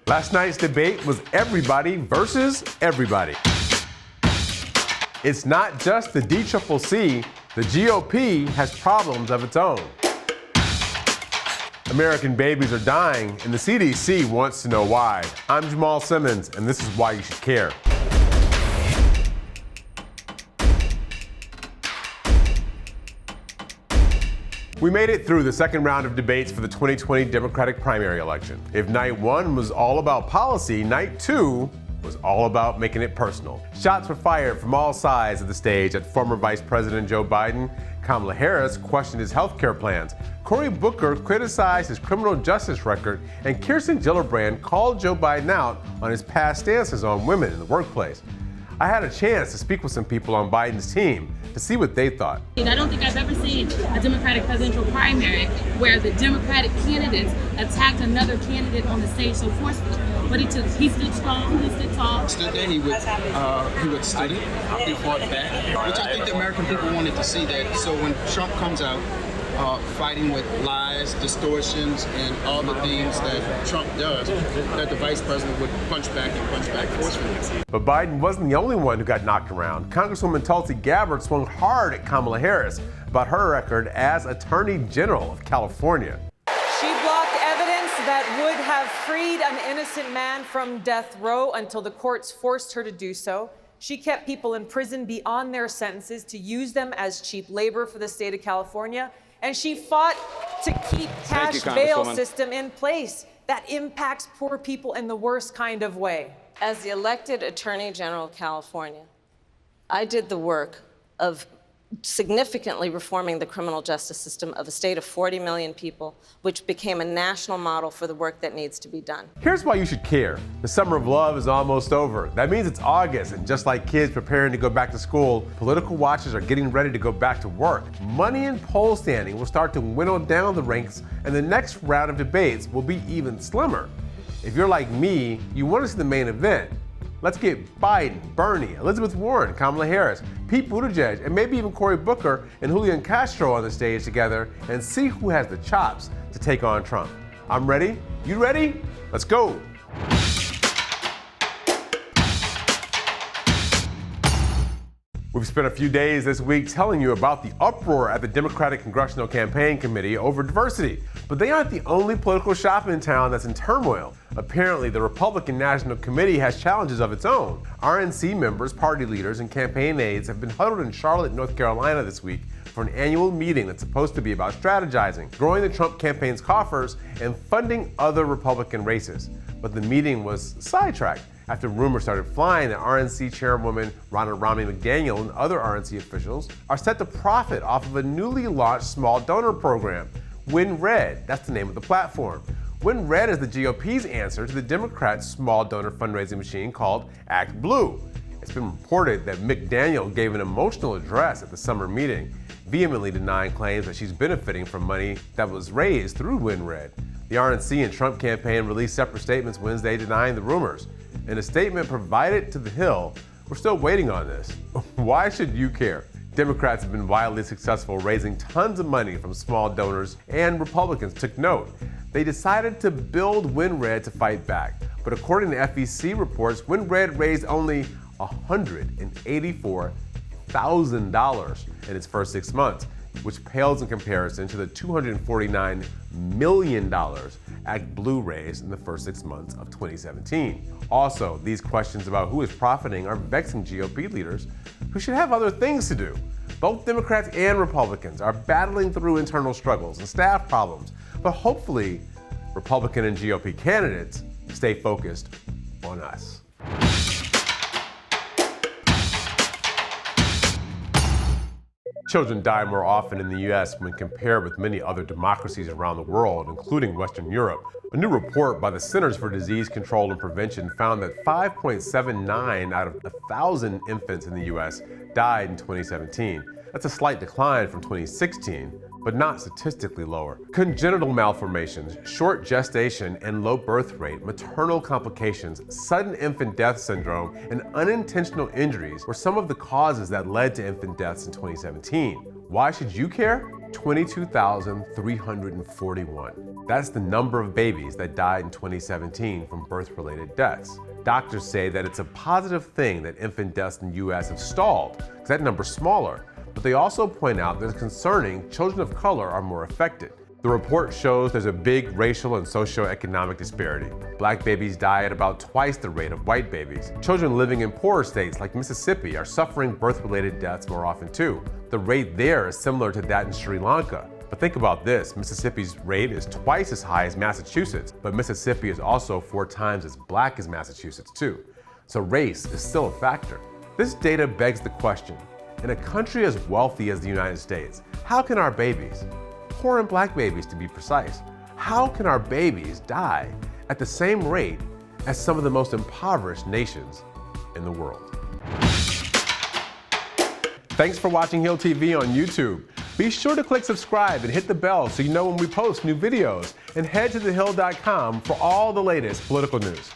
Last night's debate was everybody versus everybody. It's not just the DCCC, the GOP has problems of its own. American babies are dying, and the CDC wants to know why. I'm Jamal Simmons, and this is why you should care. We made it through the second round of debates for the 2020 Democratic primary election. If night one was all about policy, night two was all about making it personal. Shots were fired from all sides of the stage at former Vice President Joe Biden. Kamala Harris questioned his health care plans. Cory Booker criticized his criminal justice record, and Kirsten Gillibrand called Joe Biden out on his past stances on women in the workplace. I had a chance to speak with some people on Biden's team to see what they thought. I don't think I've ever seen a Democratic presidential primary where the Democratic candidates attacked another candidate on the stage so forcefully. But he stood strong, he stood tall. Stood there, he withstood it, he fought back, which I think the American people wanted to see that. So when Trump comes out, fighting with lies, distortions, and all the things that Trump does, that the vice president would punch back forcefully. But Biden wasn't the only one who got knocked around. Congresswoman Tulsi Gabbard swung hard at Kamala Harris about her record as Attorney General of California. She blocked evidence that would have freed an innocent man from death row until the courts forced her to do so. She kept people in prison beyond their sentences to use them as cheap labor for the state of California. And she fought to keep cash bail system in place that impacts poor people in the worst kind of way. As the elected Attorney General of California, I did the work of significantly reforming the criminal justice system of a state of 40 million people, which became a national model for the work that needs to be done. Here's why you should care. The summer of love is almost over. That means it's August, and just like kids preparing to go back to school, political watchers are getting ready to go back to work. Money and poll standing will start to whittle down the ranks, and the next round of debates will be even slimmer. If you're like me, you want to see the main event. Let's get Biden, Bernie, Elizabeth Warren, Kamala Harris, Pete Buttigieg, and maybe even Cory Booker and Julian Castro on the stage together and see who has the chops to take on Trump. I'm ready. You ready? Let's go. We've spent a few days this week telling you about the uproar at the Democratic Congressional Campaign Committee over diversity. But they aren't the only political shop in town that's in turmoil. Apparently, the Republican National Committee has challenges of its own. RNC members, party leaders, and campaign aides have been huddled in Charlotte, North Carolina this week for an annual meeting that's supposed to be about strategizing, growing the Trump campaign's coffers, and funding other Republican races. But the meeting was sidetracked after rumors started flying that RNC Chairwoman Ronna Romney McDaniel and other RNC officials are set to profit off of a newly launched small donor program. Win Red, that's the name of the platform. Win Red is the GOP's answer to the Democrats' small donor fundraising machine called Act Blue. It's been reported that McDaniel gave an emotional address at the summer meeting, vehemently denying claims that she's benefiting from money that was raised through Win Red. The RNC and Trump campaign released separate statements Wednesday denying the rumors. In a statement provided to The Hill, we're still waiting on this. Why should you care? Democrats have been wildly successful raising tons of money from small donors, and Republicans took note. They decided to build Win Red to fight back. But according to FEC reports, Win Red raised only $184,000 in its first 6 months, which pales in comparison to the $249 million Act Blue raised in the first 6 months of 2017. Also, these questions about who is profiting are vexing GOP leaders who should have other things to do. Both Democrats and Republicans are battling through internal struggles and staff problems, but hopefully Republican and GOP candidates stay focused on us. Children die more often in the U.S. when compared with many other democracies around the world, including Western Europe. A new report by the Centers for Disease Control and Prevention found that 5.79 out of 1,000 infants in the U.S. died in 2017. That's a slight decline from 2016, but not statistically lower. Congenital malformations, short gestation and low birth rate, maternal complications, sudden infant death syndrome, and unintentional injuries were some of the causes that led to infant deaths in 2017. Why should you care? 22,341. That's the number of babies that died in 2017 from birth-related deaths. Doctors say that it's a positive thing that infant deaths in the U.S. have stalled, because that number's smaller. But they also point out that it's concerning children of color are more affected. The report shows there's a big racial and socioeconomic disparity. Black babies die at about twice the rate of white babies. Children living in poorer states like Mississippi are suffering birth-related deaths more often too. The rate there is similar to that in Sri Lanka. But think about this, Mississippi's rate is twice as high as Massachusetts, but Mississippi is also 4 times as black as Massachusetts too. So race is still a factor. This data begs the question, in a country as wealthy as the United States, how can our babies, poor and black babies to be precise, how can our babies die at the same rate as some of the most impoverished nations in the world? Thanks for watching Hill TV on YouTube. Be sure to click subscribe and hit the bell so you know when we post new videos, and head to thehill.com for all the latest political news.